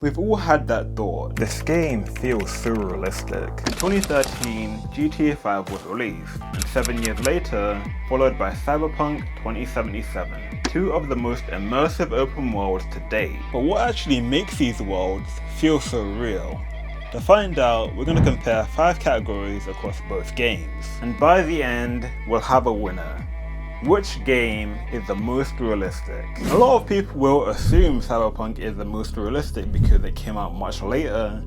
We've all had that thought. This game feels so realistic. In 2013, GTA 5 was released, and 7 years later, followed by Cyberpunk 2077. Two of the most immersive open worlds to date. But what actually makes these worlds feel so real? To find out, we're going to compare 5 categories across both games. And by the end, we'll have a winner. Which game is the most realistic? A lot of people will assume Cyberpunk is the most realistic because it came out much later,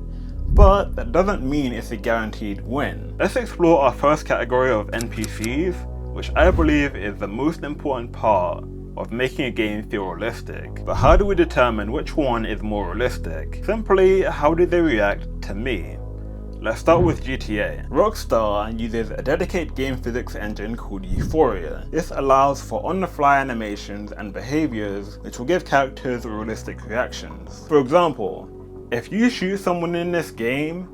but that doesn't mean it's a guaranteed win. Let's explore our first category of NPCs, which I believe is the most important part of making a game feel realistic. But how do we determine which one is more realistic? Simply, how do they react to me? Let's start with GTA. Rockstar uses a dedicated game physics engine called Euphoria. This allows for on-the-fly animations and behaviors which will give characters realistic reactions. For example, if you shoot someone in this game,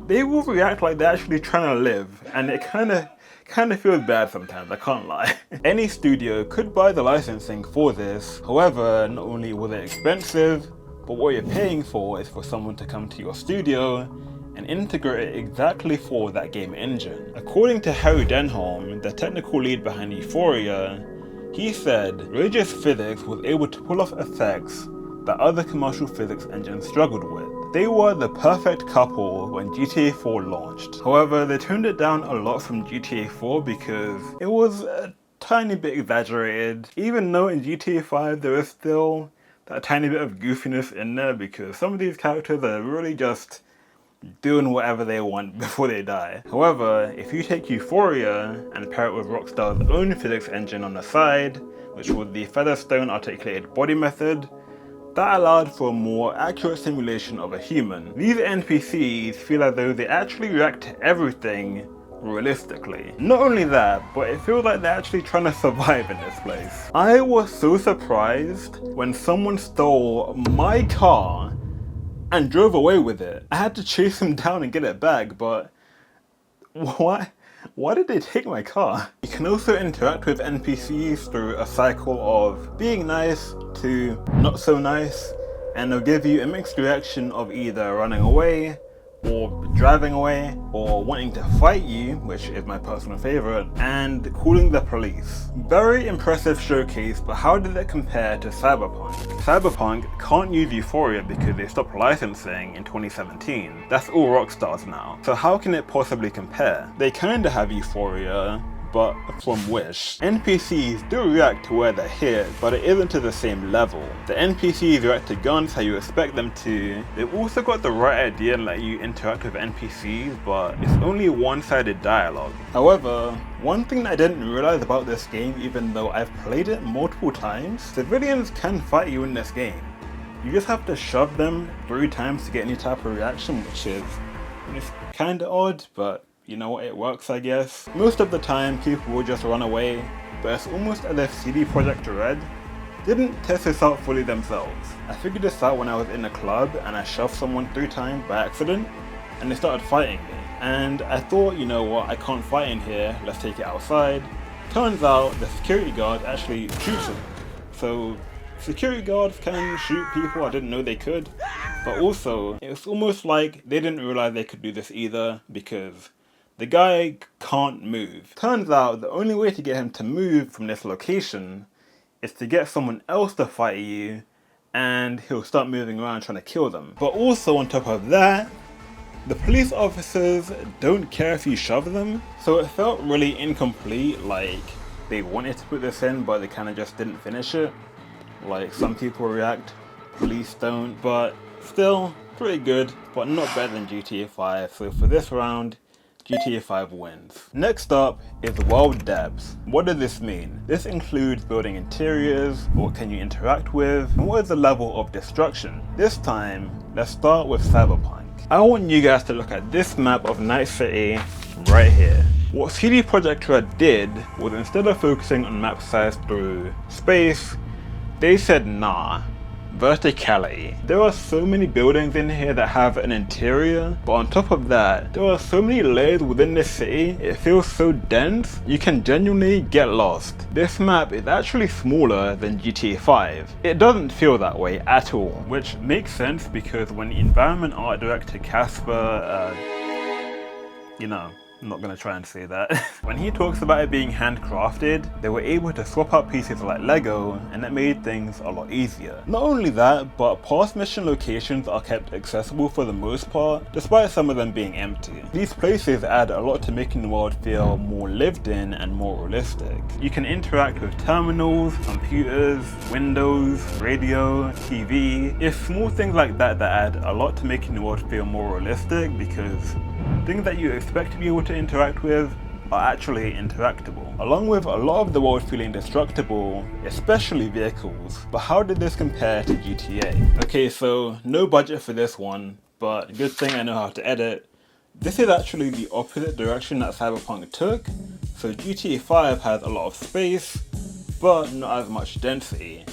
they will react like they're actually trying to live, and it kind of feels bad sometimes, I can't lie. Any studio could buy the licensing for this, however, not only was it expensive, but what you're paying for is for someone to come to your studio and integrate it exactly for that game engine. According to Harry Denholm, the technical lead behind Euphoria, he said Rage's physics was able to pull off effects that other commercial physics engines struggled with. They were the perfect couple when GTA 4 launched. However, they toned it down a lot from GTA 4 because it was a tiny bit exaggerated, even though in GTA 5 there is still that tiny bit of goofiness in there because some of these characters are really just doing whatever they want before they die. However, if you take Euphoria and pair it with Rockstar's own physics engine on the side, which was the Featherstone Articulated Body method, that allowed for a more accurate simulation of a human. These NPCs feel as though they actually react to everything realistically. Not only that, but it feels like they're actually trying to survive in this place. I was so surprised when someone stole my car and drove away with it. I had to chase him down and get it back, but why did they take my car? You can also interact with NPCs through a cycle of being nice to not so nice, and they'll give you a mixed reaction of either running away, or driving away, or wanting to fight you, which is my personal favorite, and calling the police. Very impressive showcase, but how did it compare to Cyberpunk? Cyberpunk can't use Euphoria because they stopped licensing in 2017. That's all Rockstar's now. So how can it possibly compare? They kinda have Euphoria, but from Wish. NPCs do react to where they're hit, but it isn't to the same level. The NPCs react to guns how you expect them to. They've also got the right idea and let you interact with NPCs, but it's only one-sided dialogue. However, one thing that I didn't realize about this game, even though I've played it multiple times, civilians can fight you in this game. You just have to shove them 3 times to get any type of reaction, which is kinda odd, but you know what, it works I guess. Most of the time people will just run away, but it's almost as if CD Projekt Red didn't test this out fully themselves. I figured this out when I was in a club and I shoved someone 3 times by accident and they started fighting me. And I thought, you know what, I can't fight in here, let's take it outside. Turns out the security guard actually shoots them. So security guards can shoot people, I didn't know they could. But also, it's almost like they didn't realize they could do this either because the guy can't move. Turns out the only way to get him to move from this location is to get someone else to fight you and he'll start moving around trying to kill them. But also on top of that, the police officers don't care if you shove them, so it felt really incomplete, like they wanted to put this in but they kind of just didn't finish it. Like some people react, police don't, but still pretty good, but not better than GTA 5, so for this round, GTA 5 wins. Next up is world depth. What does this mean? This includes building interiors, what can you interact with, and what is the level of destruction. This time, let's start with Cyberpunk. I want you guys to look at this map of Night City right here. What CD Projekt Red did was instead of focusing on map size through space, they said nah, verticality. There are so many buildings in here that have an interior, but on top of that, there are so many layers within this city, it feels so dense, you can genuinely get lost. This map is actually smaller than GTA 5. It doesn't feel that way at all, which makes sense because when environment art director Casper, I'm not gonna try and say that. When he talks about it being handcrafted, they were able to swap out pieces like Lego, and that made things a lot easier. Not only that, but past mission locations are kept accessible for the most part, despite some of them being empty. These places add a lot to making the world feel more lived in and more realistic. You can interact with terminals, computers, windows, radio, TV. It's small things like that that add a lot to making the world feel more realistic, because things that you expect to be able to interact with are actually interactable, along with a lot of the world feeling destructible, especially vehicles. But how did this compare to GTA? Okay, so no budget for this one, but good thing I know how to edit. This is actually the opposite direction that Cyberpunk took. So GTA 5 has a lot of space, but not as much density.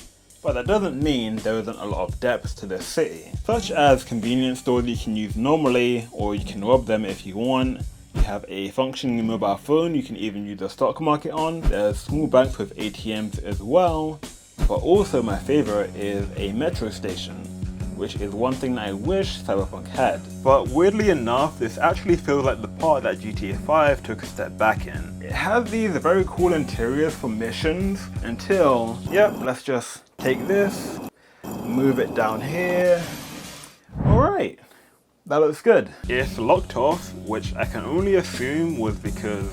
But that doesn't mean there isn't a lot of depth to this city, such as convenience stores you can use normally, or you can rob them if you want. You have a functioning mobile phone you can even use the stock market on. There's small banks with ATMs as well, but also my favorite is a metro station, which is one thing that I wish Cyberpunk had. But weirdly enough, this actually feels like the part that GTA 5 took a step back in. It has these very cool interiors for missions until, yep, let's just take this, move it down here. Alright, that looks good. It's locked off, which I can only assume was because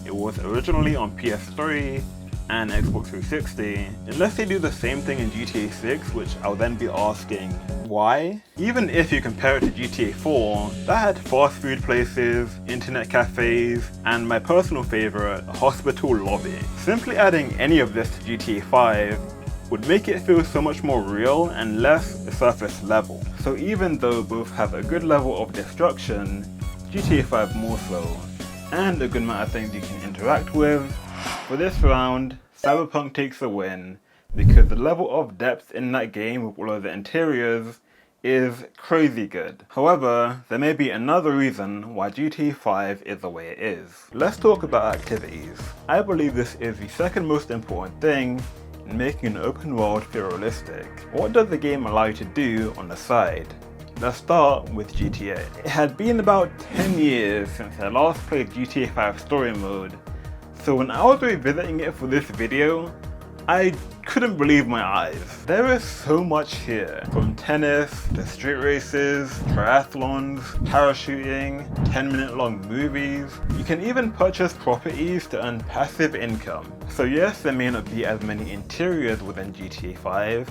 it was originally on PS3 and Xbox 360, unless they do the same thing in GTA 6, which I'll then be asking why. Even if you compare it to GTA 4, that had fast food places, internet cafes, and my personal favorite, a hospital lobby. Simply adding any of this to GTA 5 would make it feel so much more real and less surface level. So even though both have a good level of destruction, GTA 5 more so, and a good amount of things you can interact with, for this round, Cyberpunk takes the win because the level of depth in that game with all of the interiors is crazy good. However, there may be another reason why GTA 5 is the way it is. Let's talk about activities. I believe this is the second most important thing in making an open world feel realistic. What does the game allow you to do on the side? Let's start with GTA. It had been about 10 years since I last played GTA 5 story mode, so when I was revisiting it for this video, I couldn't believe my eyes. There is so much here, from tennis to street races, triathlons, parachuting, 10-minute long movies. You can even purchase properties to earn passive income. So yes, there may not be as many interiors within GTA 5,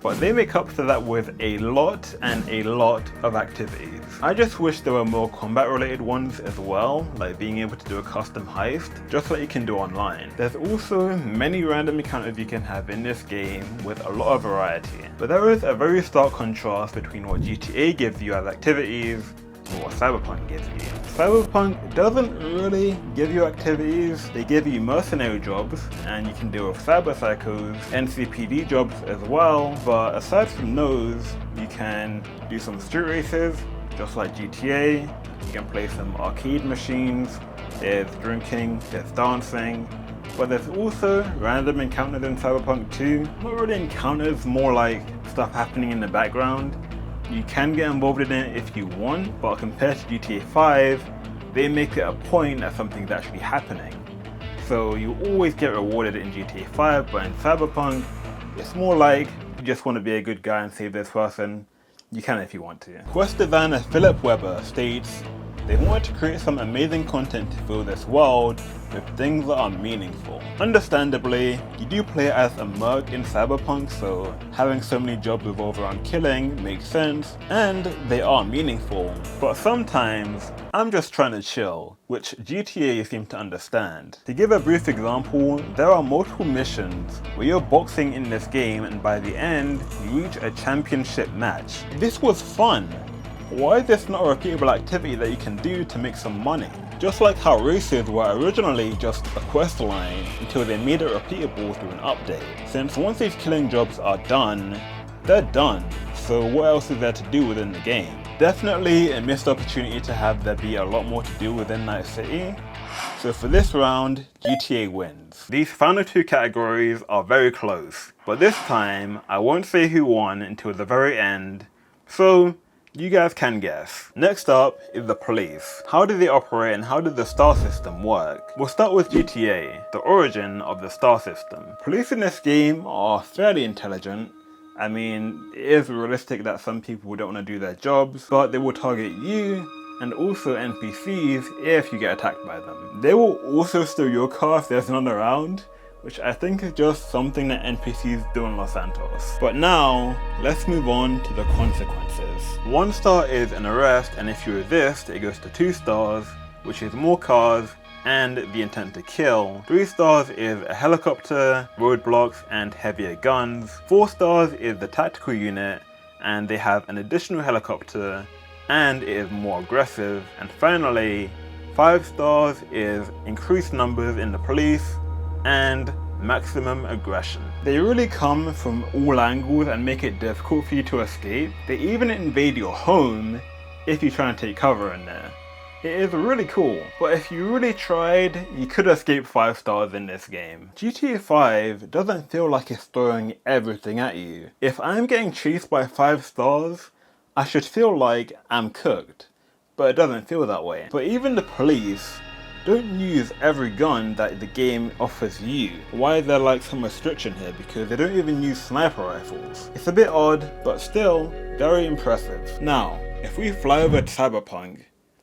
but they make up for that with a lot of activities. I just wish there were more combat related ones as well, like being able to do a custom heist, just like you can do online. There's also many random encounters you can have in this game with a lot of variety. But there is a very stark contrast between what GTA gives you as activities and what Cyberpunk gives you. Cyberpunk doesn't really give you activities, they give you mercenary jobs, and you can deal with cyber psychos, NCPD jobs as well, but aside from those, you can do some street races, just like GTA, you can play some arcade machines, there's drinking, there's dancing, but there's also random encounters in Cyberpunk 2. Not really encounters, more like stuff happening in the background. You can get involved in it if you want, but compared to GTA 5, they make it a point that something's actually happening. So you always get rewarded in GTA 5, but in Cyberpunk, it's more like you just want to be a good guy and save this person. You can if you want to. Quest designer Philip Weber states, they wanted to create some amazing content to fill this world with things that are meaningful. Understandably, you do play as a merc in Cyberpunk, so having so many jobs revolve around killing makes sense, and they are meaningful. But sometimes, I'm just trying to chill, which GTA seems to understand. To give a brief example, there are multiple missions where you're boxing in this game and by the end, you reach a championship match. This was fun. Why is this not a repeatable activity that you can do to make some money? Just like how races were originally just a quest line until they made it repeatable through an update. Since once these killing jobs are done, they're done. So what else is there to do within the game? Definitely a missed opportunity to have there be a lot more to do within Night City. So for this round, GTA wins. These final two categories are very close, but this time I won't say who won until the very end, so you guys can guess. Next up is the police. How do they operate and how did the star system work? We'll start with GTA, the origin of the star system. Police in this game are fairly intelligent. I mean, it is realistic that some people don't want to do their jobs, but they will target you and also NPCs if you get attacked by them. They will also steal your car if there's none around, which I think is just something that NPCs do in Los Santos. But now, let's move on to the consequences. 1 star is an arrest, and if you resist, it goes to 2 stars, which is more cars and the intent to kill. 3 stars is a helicopter, roadblocks, and heavier guns. 4 stars is the tactical unit, and they have an additional helicopter, and it is more aggressive. And finally, 5 stars is increased numbers in the police, and maximum aggression. They really come from all angles and make it difficult for you to escape. They even invade your home if you try and take cover in there. It is really cool, but if you really tried, you could escape 5 stars in this game. GTA 5 doesn't feel like it's throwing everything at you. If I'm getting chased by 5 stars, I should feel like I'm cooked, but it doesn't feel that way. But even the police don't use every gun that the game offers you. Why is there like some restriction here? Because they don't even use sniper rifles. It's a bit odd, but still very impressive. Now, if we fly over to Cyberpunk,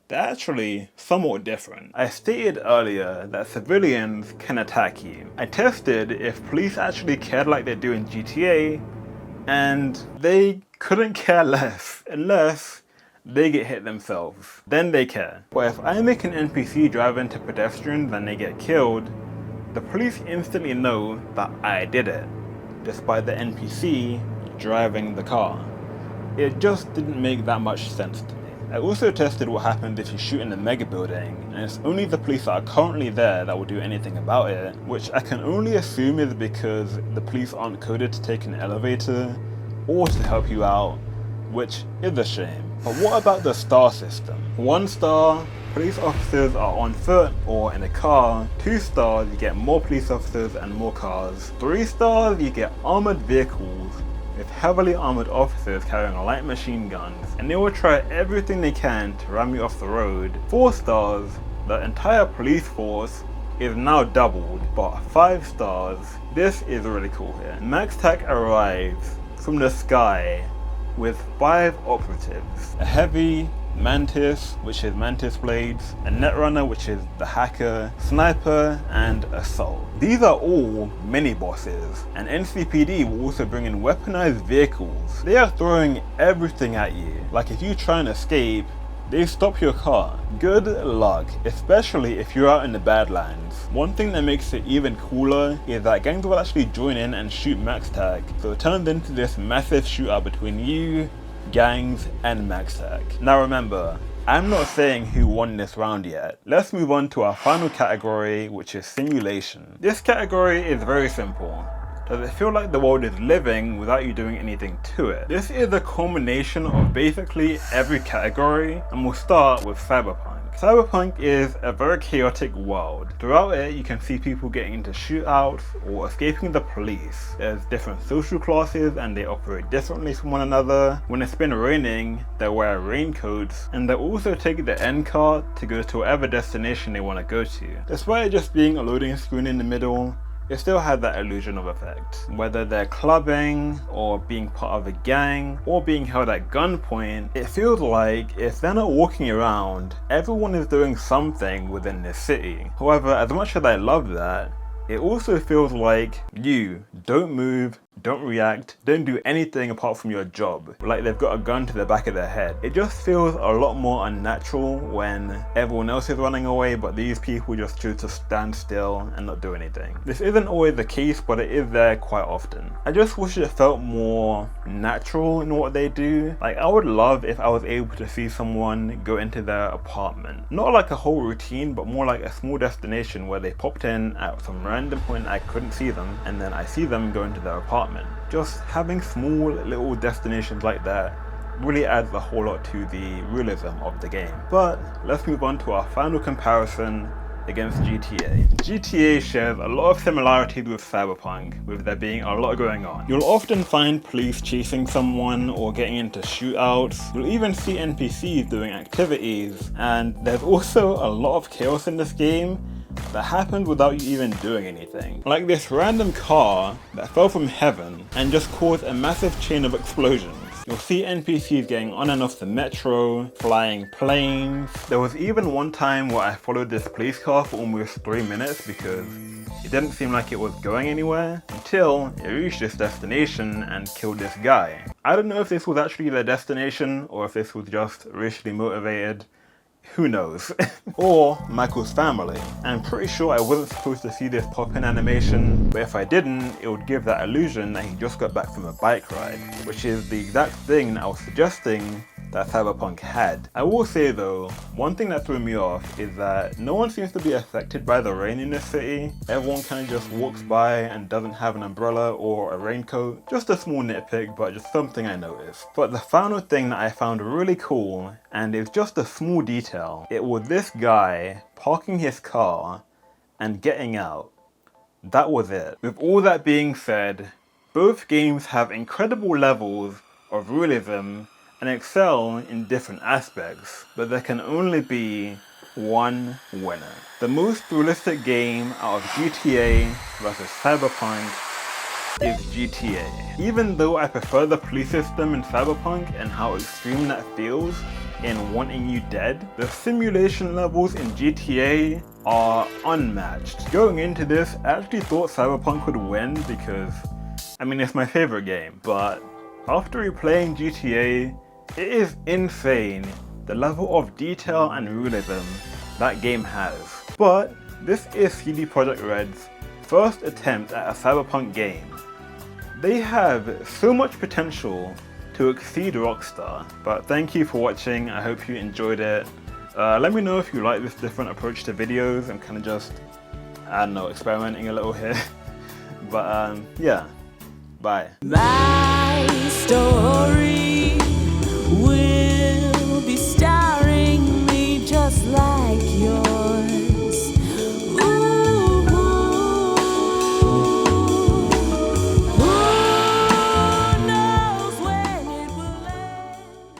they're actually somewhat different. I stated earlier that civilians can attack you. I tested if police actually cared like they do in GTA, and they couldn't care less, unless they get hit themselves. Then they care. But if I make an NPC drive into pedestrians and they get killed, the police instantly know that I did it, despite the NPC driving the car. It just didn't make that much sense to me. I also tested what happens if you shoot in the mega building, and it's only the police that are currently there that will do anything about it, which I can only assume is because the police aren't coded to take an elevator or to help you out, which is a shame. But what about the star system? 1 star, police officers are on foot or in a car. 2 stars, you get more police officers and more cars. 3 stars, you get armored vehicles with heavily armored officers carrying light machine guns, and they will try everything they can to ram you off the road. 4 stars, the entire police force is now doubled, but 5 stars, this is really cool here. MaxTac arrives from the sky with 5 operatives. A heavy, Mantis, which is Mantis Blades, a Netrunner, which is the Hacker, Sniper, and Assault. These are all mini-bosses, and NCPD will also bring in weaponized vehicles. They are throwing everything at you. Like if you try and escape, they stop your car. Good luck, especially if you're out in the Badlands. One thing that makes it even cooler is that gangs will actually join in and shoot MaxTac, so it turns into this massive shootout between you, gangs, and MaxTac. Now remember, I'm not saying who won this round yet. Let's move on to our final category, which is simulation. This category is very simple. Does it feel like the world is living without you doing anything to it? This is a culmination of basically every category, and we'll start with Cyberpunk. Cyberpunk is a very chaotic world. Throughout it, you can see people getting into shootouts or escaping the police. There's different social classes and they operate differently from one another. When it's been raining, they wear raincoats, and they also take the end card to go to whatever destination they want to go to. Despite it just being a loading screen in the middle, it still had that illusion of effect. Whether they're clubbing, or being part of a gang, or being held at gunpoint, it feels like if they're not walking around, everyone is doing something within this city. However, as much as I love that, it also feels like you don't move, don't react, don't do anything apart from your job. Like they've got a gun to the back of their head. It just feels a lot more unnatural when everyone else is running away, but these people just choose to stand still and not do anything. This isn't always the case, but it is there quite often. I just wish it felt more natural in what they do. Like I would love if I was able to see someone go into their apartment. Not like a whole routine, but more like a small destination where they popped in at some random point I couldn't see them, and then I see them go into their apartment. apartment. Just having small little destinations like that really adds a whole lot to the realism of the game. But let's move on to our final comparison against GTA. GTA shares a lot of similarities with Cyberpunk, with there being a lot going on. You'll often find police chasing someone or getting into shootouts. You'll even see NPCs doing activities, and there's also a lot of chaos in this game that happens without you even doing anything. Like this random car that fell from heaven and just caused a massive chain of explosions. You'll see NPCs getting on and off the metro, flying planes. There was even one time where I followed this police car for almost 3 minutes because it didn't seem like it was going anywhere until it reached its destination and killed this guy. I don't know if this was actually their destination or if this was just racially motivated. Who knows? Or Michael's family. I'm pretty sure I wasn't supposed to see this pop-in animation, but if I didn't, it would give that illusion that he just got back from a bike ride, which is the exact thing that I was suggesting that Cyberpunk had. I will say though, one thing that threw me off is that no one seems to be affected by the rain in this city. Everyone kind of just walks by and doesn't have an umbrella or a raincoat. Just a small nitpick, but just something I noticed. But the final thing that I found really cool, and it's just a small detail, it was this guy parking his car and getting out. That was it. With all that being said, both games have incredible levels of realism and excel in different aspects, but there can only be one winner. The most realistic game out of GTA versus Cyberpunk is GTA. Even though I prefer the police system in Cyberpunk and how extreme that feels in wanting you dead, the simulation levels in GTA are unmatched. Going into this, I actually thought Cyberpunk would win because, I mean, it's my favorite game, but after replaying GTA, it is insane the level of detail and realism that game has. But this is CD Projekt Red's first attempt at a Cyberpunk game. They have so much potential to exceed Rockstar. But thank you for watching, I hope you enjoyed it. Let me know if you like this different approach to videos. I'm kind of just, I don't know, experimenting a little here. But yeah, bye. My story.